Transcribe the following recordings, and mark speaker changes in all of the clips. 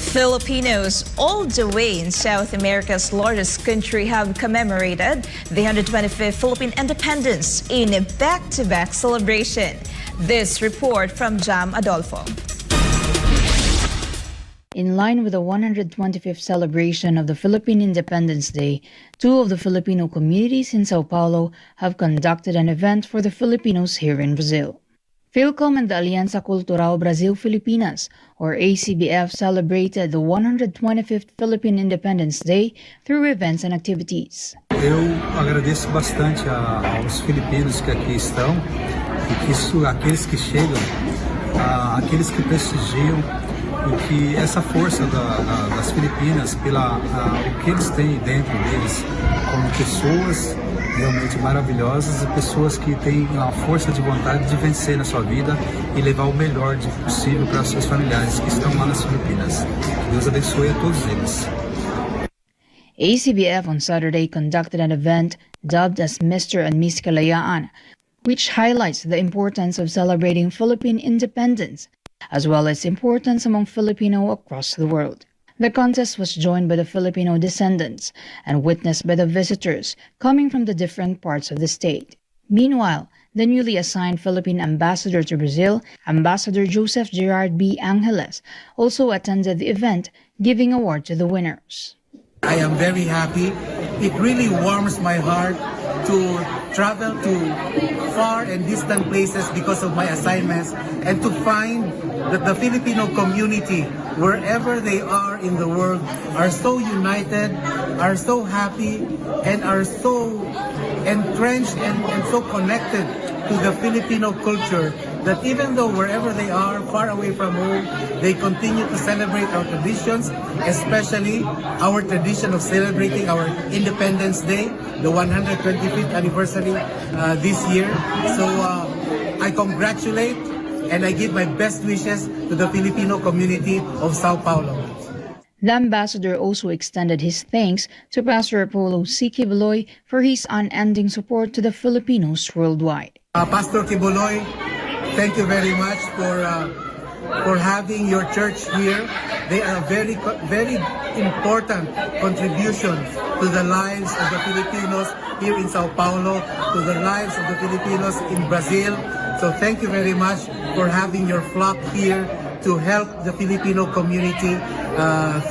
Speaker 1: Filipinos all the way in South America's largest country have commemorated the 125th Philippine independence in a back-to-back celebration. This report from Jam Adolfo.
Speaker 2: In line with the 125th celebration of the Philippine Independence Day, two of the Filipino communities in Sao Paulo have conducted an event for the Filipinos here in Brazil. Philcom and the Alianza Cultural Brasil-Filipinas, or ACBF, celebrated the 125th Philippine Independence Day through events and activities.
Speaker 3: Eu agradeço bastante aos filipinos que aqui estão e que aqueles que chegam, aqueles que prestigiam e que essa força das Filipinas pela o que eles têm dentro deles como pessoas realmente maravilhosas e pessoas que têm a força de vontade de vencer na sua vida e levar o melhor possível para os seus familiares que estão lá nas Filipinas. Que Deus abençoe a todos eles.
Speaker 2: ACBF on Saturday conducted an event dubbed as Mr. and Miss Kalayaan, which highlights the importance of celebrating Philippine independence, as well as importance among Filipino across the world. The contest was joined by the Filipino descendants and witnessed by the visitors coming from the different parts of the state. Meanwhile, the newly assigned Philippine ambassador to Brazil, Ambassador Joseph Gerard B. Angeles, also attended the event, giving award to the winners.
Speaker 4: I am very happy. It really warms my heart to travel to far and distant places because of my assignments and to find that the Filipino community, wherever they are in the world, are so united, are so happy, and are so entrenched and so connected to the Filipino culture that even though wherever they are, far away from home, they continue to celebrate our traditions, especially our tradition of celebrating our Independence Day, the 125th anniversary this year. So I congratulate and I give my best wishes to the Filipino community of Sao Paulo.
Speaker 2: The ambassador also extended his thanks to Pastor Apollo C. Kibuloy for his unending support to the Filipinos worldwide.
Speaker 4: Pastor Kibuloy, thank you very much for having your church here. They are a very important contribution to the lives of the Filipinos here in Sao Paulo, to the lives of the Filipinos in Brazil. So thank you very much for having your flock here to help the Filipino community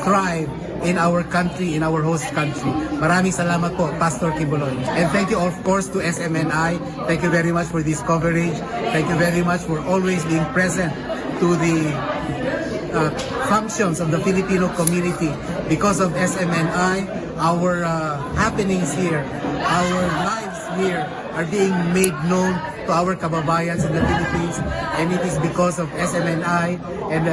Speaker 4: thrive in our country, in our host country. Maraming salamat po, Pastor Kibuloy. And thank you of course to SMNI. Thank you very much for this coverage. Thank you very much for always being present to the functions of the Filipino community. Because of SMNI, our happenings here, our lives here are being made known to our kababayans in the Philippines, and it is because of SMNI and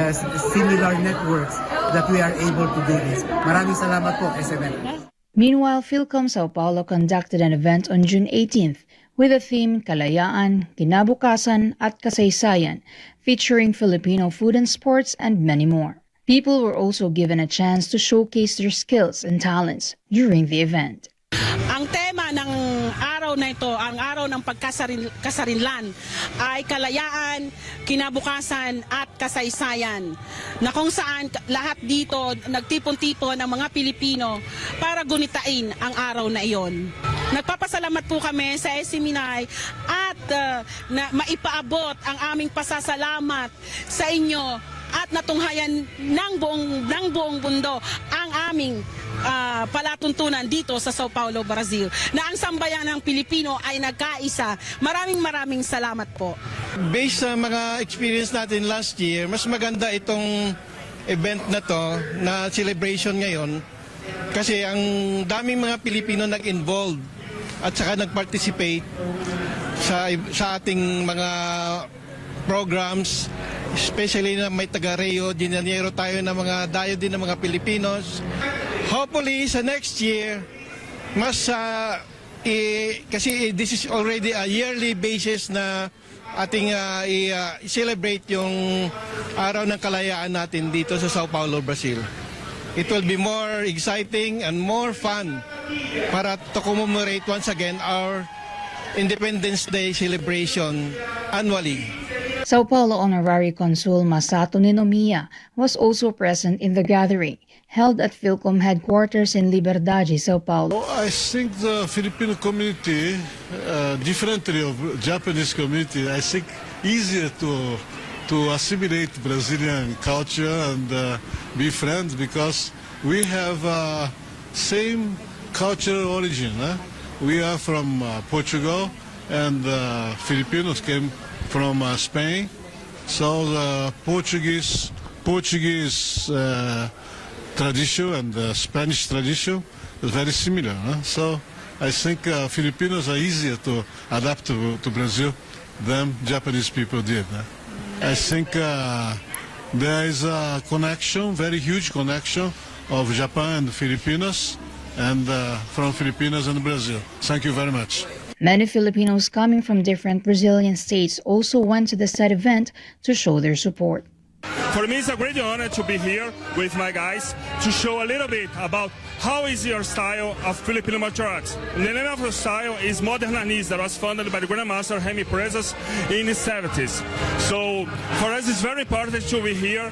Speaker 4: similar networks that we are able to do this. Maraming salamat po, SMNI.
Speaker 2: Meanwhile, Philcom Sao Paulo conducted an event on June 18th with the theme Kalayaan, Kinabukasan at Kasaysayan, featuring Filipino food and sports and many more. People were also given a chance to showcase their skills and talents during the event.
Speaker 5: Ang tema ng araw na ito, ang araw ng pagkasarinlan, ay kalayaan, kinabukasan at kasaysayan, na kung saan lahat dito nagtipon-tipon ang mga Pilipino para gunitain ang araw na iyon. Nagpapasalamat po kami sa SMNI at na maipaabot ang aming pasasalamat sa inyo at natunghayan ng buong mundo ang aming palatuntunan dito sa Sao Paulo, Brazil, na ang sambayan ng Pilipino ay nagkaisa. Maraming salamat po.
Speaker 6: Based sa mga experience natin last year, mas maganda itong event na to, na celebration ngayon, kasi ang daming mga Pilipino nag-involve at saka nag-participate sa ating mga programs, especially na may taga-Rio de Janeiro tayo na mga dayo din ng mga Pilipinos. Hopefully sa next year, mas kasi this is already a yearly basis na ating i-celebrate yung araw ng kalayaan natin dito sa Sao Paulo, Brazil. It will be more exciting and more fun para to commemorate once again our Independence Day celebration annually.
Speaker 2: Sao Paulo Honorary Consul Masato Ninomiya was also present in the gathering, held at Philcom headquarters in Liberdade, Sao Paulo.
Speaker 7: I think the Filipino community, differently of Japanese community, I think easier to assimilate Brazilian culture and be friends because we have same cultural origin. We are from Portugal and Filipinos came from Spain, so the Portuguese tradition and the Spanish tradition is very similar. So I think Filipinos are easier to adapt to Brazil than Japanese people did. I think there is a connection, very huge connection of Japan and Filipinos and from Filipinos and Brazil. Thank you very much.
Speaker 2: Many Filipinos coming from different Brazilian states also went to the said event to show their support.
Speaker 8: For me, it's a great honor to be here with my guys to show a little bit about how is your style of Filipino martial arts. The name of the style is Modern Arnis that was founded by the Grandmaster Jaime Presas in the 70s. So for us, it's very important to be here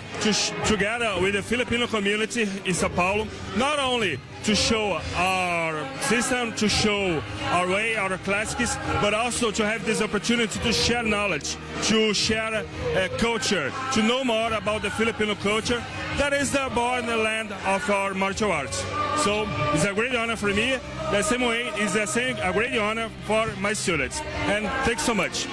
Speaker 8: together with the Filipino community in Sao Paulo, not only to show our system, to show our way, our classics, but also to have this opportunity to share knowledge, to share culture, to know more about the Filipino culture that is the borderland of our martial arts. So it's a great honor for me. The same way is a great honor for my students. And thanks so much.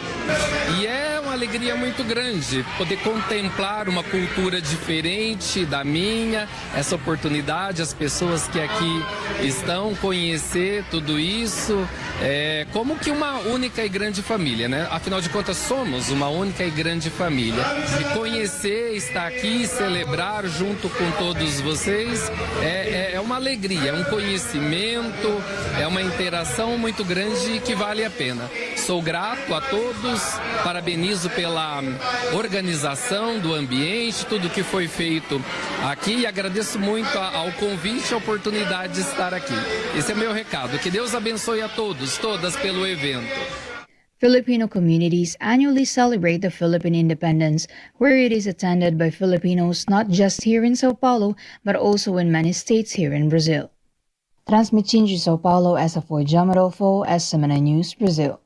Speaker 9: E é uma alegria muito grande poder contemplar uma cultura diferente da minha, essa oportunidade, as pessoas que aqui estão, conhecer tudo isso, como que uma única e grande família, né? Afinal de contas, somos uma única e grande família. E conhecer, estar aqui, celebrar junto com todos vocês, é uma alegria, é um conhecimento, é uma interação muito grande que vale a pena. Sou grato a todos, parabenizo pela organização do ambiente, tudo que foi feito aqui e agradeço muito ao convite e a oportunidade de estar aqui. Esse é meu recado. Que Deus abençoe a todos, todas pelo evento.
Speaker 2: Filipino communities annually celebrate the Philippine independence, where it is attended by Filipinos not just here in Sao Paulo, but also in many states here in Brazil. Transmitindo de Sao Paulo, essa foi Jamarofo, SMN News, Brazil.